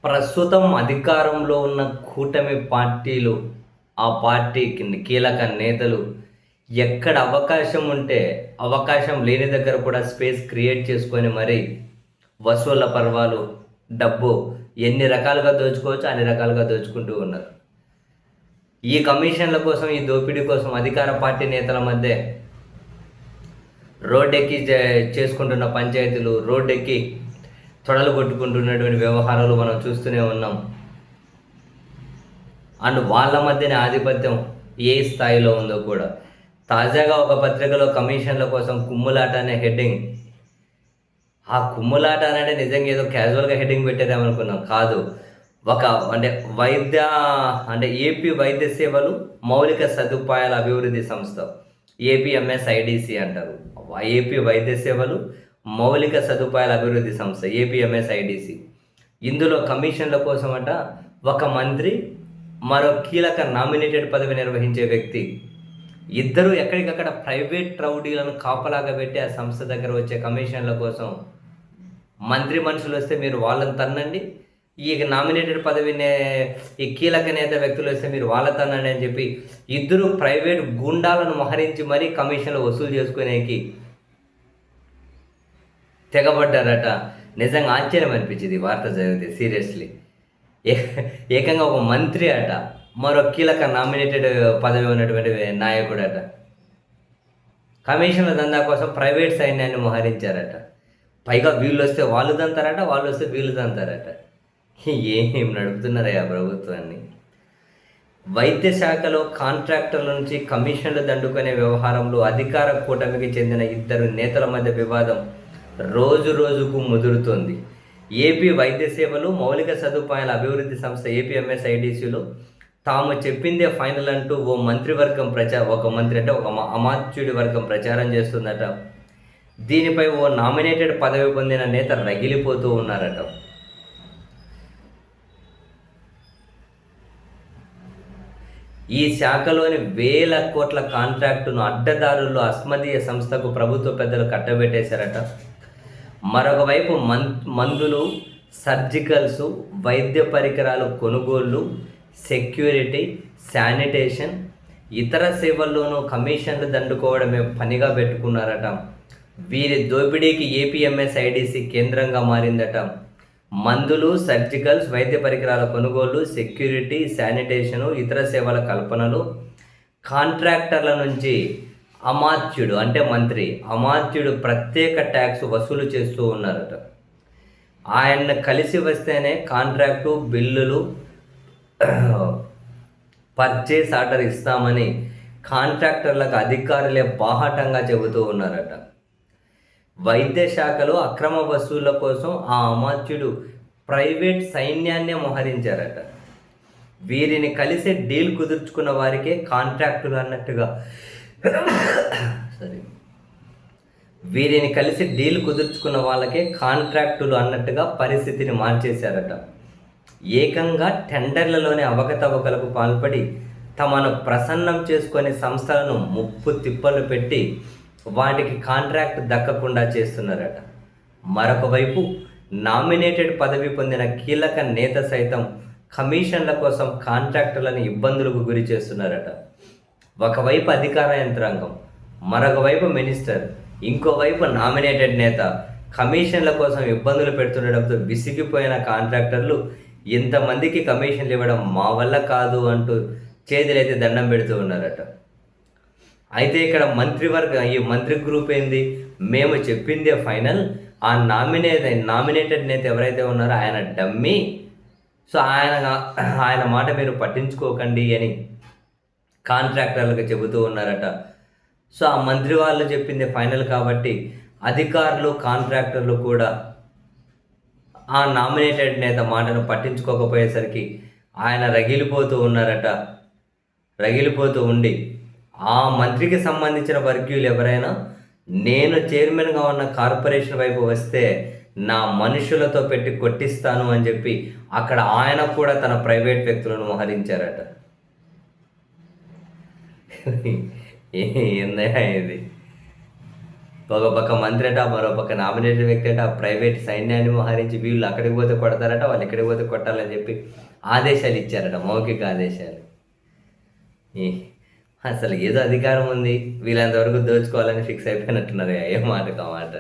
ప్రస్తుతం అధికారంలో ఉన్న కూటమి పార్టీలు, ఆ పార్టీకి కీలక నేతలు ఎక్కడ అవకాశం ఉంటే, అవకాశం లేని దగ్గర కూడా స్పేస్ క్రియేట్ చేసుకొని మరి వసూళ్ల పర్వాలు, డబ్బు ఎన్ని రకాలుగా దోచుకోవచ్చో అన్ని రకాలుగా దోచుకుంటూ ఉన్నారు. ఈ కమిషన్ల కోసం, ఈ దోపిడీ కోసం అధికార పార్టీ నేతల మధ్య రోడ్డెక్కి చేసుకుంటున్న పంచాయతీలు, రోడ్డెక్కి తొడలు కొట్టుకుంటున్నటువంటి వ్యవహారాలు మనం చూస్తూనే ఉన్నాం. అండ్ వాళ్ళ మధ్యనే ఆధిపత్యం ఏ స్థాయిలో ఉందో కూడా. తాజాగా ఒక పత్రికలో కమిషన్ల కోసం కుమ్ములాట అనే హెడ్డింగ్. ఆ కుమ్ములాట అనేది నిజంగా ఏదో క్యాజువల్గా హెడ్డింగ్ పెట్టారేమనుకున్నాం. కాదు, ఒక ఏపీ వైద్య సేవలు మౌలిక సదుపాయాల అభివృద్ధి సంస్థ, ఏపీఎంఎస్ఐడిసి అంటారు. ఏపీ వైద్య సేవలు మౌలిక సదుపాయాల అభివృద్ధి సంస్థ, ఏపీఎంఎస్ఐడిసి. ఇందులో కమిషన్ల కోసమట ఒక మంత్రి, మరో కీలక నామినేటెడ్ పదవి నిర్వహించే వ్యక్తి, ఇద్దరు ఎక్కడికక్కడ ప్రైవేట్ రౌడీలను కాపలాగా పెట్టి ఆ సంస్థ దగ్గర వచ్చే కమిషన్ల కోసం, మంత్రి మనుషులు వస్తే మీరు వాళ్ళని తన్నండి, ఈ నామినేటెడ్ పదవినే ఈ కీలక నేత వ్యక్తులు వస్తే మీరు వాళ్ళ తన్నండి అని చెప్పి ఇద్దరు ప్రైవేట్ గుండాలను మోహరించి మరీ కమిషన్లు వసూలు చేసుకునేకి తెగబడ్డారట. నిజంగా ఆశ్చర్యం అనిపించింది వార్త చదివితే. సీరియస్లీ, ఏకంగా ఒక మంత్రి అట, మరో కీలక నామినేటెడ్ పదవి ఉన్నటువంటి నాయకుడు అట, కమిషన్ల దందా కోసం ప్రైవేట్ సైన్యాన్ని మోహరించారట. పైగా వీళ్ళు వస్తే వాళ్ళు దంతారట, వాళ్ళు వస్తే వీళ్ళు దంతారట. ఏం నడుపుతున్నారయ్యా ప్రభుత్వాన్ని. వైద్య శాఖలో కాంట్రాక్టర్ల నుంచి కమిషన్లు దండుకునే వ్యవహారంలో అధికార కూటమికి చెందిన ఇద్దరు నేతల మధ్య వివాదం రోజు రోజుకు ముదురుతోంది. ఏపీ వైద్య సేవలు మౌలిక సదుపాయాల అభివృద్ధి సంస్థ ఏపీఎంఎస్ఐడిసిలో తాము చెప్పిందే ఫైనల్ అంటూ ఒక మంత్రి అంటే ఒక అమాత్యుడి వర్గం ప్రచారం చేస్తుందట. దీనిపై ఓ నామినేటెడ్ పదవి పొందిన నేత రగిలిపోతూ ఉన్నారట. ఈ శాఖలోని వేల కోట్ల కాంట్రాక్టును అడ్డదారుల్లో అస్మదీయ సంస్థకు ప్రభుత్వ పెద్దలు కట్టబెట్టేశారట. మరొక వైపు మందులు, సర్జికల్స్, వైద్య పరికరాలు కొనుగోళ్లు, సెక్యూరిటీ, శానిటేషన్, ఇతర సేవల్లోనూ కమిషన్లు దండుకోవడమే పనిగా పెట్టుకున్నారట. వీరి దోపిడీకి ఏపీఎంఎస్ఐడిసి కేంద్రంగా మారిందట. మందులు, సర్జికల్స్, వైద్య పరికరాల కొనుగోలు, సెక్యూరిటీ, శానిటేషను, ఇతర సేవల కల్పనలు, కాంట్రాక్టర్ల నుంచి అమాత్యుడు అంటే మంత్రి, అమాత్యుడు ప్రత్యేక ట్యాక్స్ వసూలు చేస్తూ ఉన్నారట. ఆయన్ని కలిసి వస్తేనే కాంట్రాక్టు, బిల్లులు, పర్చేస్ ఆర్డర్ ఇస్తామని కాంట్రాక్టర్లకు అధికారులే బాహాటంగా చెబుతూ ఉన్నారట. వైద్య శాఖలో అక్రమ వసూళ్ల కోసం ఆ అమాత్యుడు ప్రైవేట్ సైన్యాన్నే మోహరించారట. వీరిని కలిసి డీల్ కుదుర్చుకున్న వారికే కాంట్రాక్టులు అన్నట్టుగా వీరిని కలిసి డీల్ కుదుర్చుకున్న వాళ్ళకే కాంట్రాక్టులు అన్నట్టుగా పరిస్థితిని మార్చేశారట. ఏకంగా టెండర్లలోనే అవకతవకలకు పాల్పడి తమను ప్రసన్నం చేసుకునే సంస్థలను ముప్పు తిప్పలు పెట్టి వాటికి కాంట్రాక్ట్ దక్కకుండా చేస్తున్నారట. మరొక వైపు నామినేటెడ్ పదవి పొందిన కీలక నేత సైతం కమిషన్ల కోసం కాంట్రాక్టర్లను ఇబ్బందులకు గురి చేస్తున్నారట. ఒకవైపు అధికార యంత్రాంగం, మరొక వైపు మినిస్టర్, ఇంకోవైపు నామినేటెడ్ నేత కమిషన్ల కోసం ఇబ్బందులు పెడుతుండడంతో విసిగిపోయిన కాంట్రాక్టర్లు ఇంతమందికి కమిషన్లు ఇవ్వడం మా వల్ల కాదు అంటూ చేతులైతే దండం పెడుతూ ఉన్నారట. అయితే ఇక్కడ ఈ మంత్రి గ్రూప్ ఏంది, మేము చెప్పిందే ఫైనల్, ఆ నామినేటెడ్ నేత ఎవరైతే ఉన్నారో ఆయన డమ్మీ, సో ఆయన మాట మీరు పట్టించుకోకండి అని కాంట్రాక్టర్లకు చెబుతూ ఉన్నారట. సో ఆ మంత్రి వాళ్ళు చెప్పింది ఫైనల్ కాబట్టి అధికారులు, కాంట్రాక్టర్లు కూడా ఆ నామినేటెడ్ నేత మాటను పట్టించుకోకపోయేసరికి ఆయన రగిలిపోతూ ఉన్నారట. రగిలిపోతూ ఉండి ఆ మంత్రికి సంబంధించిన వర్గీయులు ఎవరైనా నేను చైర్మన్గా ఉన్న కార్పొరేషన్ వైపు వస్తే నా మనుషులతో పెట్టి కొట్టిస్తాను అని చెప్పి అక్కడ ఆయన కూడా తన ప్రైవేట్ వ్యక్తులను మోహరించారట. ఏందయ్యా ఇది? ఒక పక్క మంత్రి అట, మరో పక్క నామినేటెడ్ వ్యక్తి అట, ప్రైవేట్ సైన్యాన్ని మోహరించి వీళ్ళు అక్కడికి పోతే కొడతారట, వాళ్ళు ఇక్కడికి పోతే కొట్టాలని చెప్పి ఆదేశాలు ఇచ్చారట, మౌఖిక ఆదేశాలు. అసలు ఏదో అధికారం ఉంది, వీళ్ళంతవరకు దోచుకోవాలని ఫిక్స్ అయిపోయినట్టున్నారు. ఏ మాటకు ఆ మాట.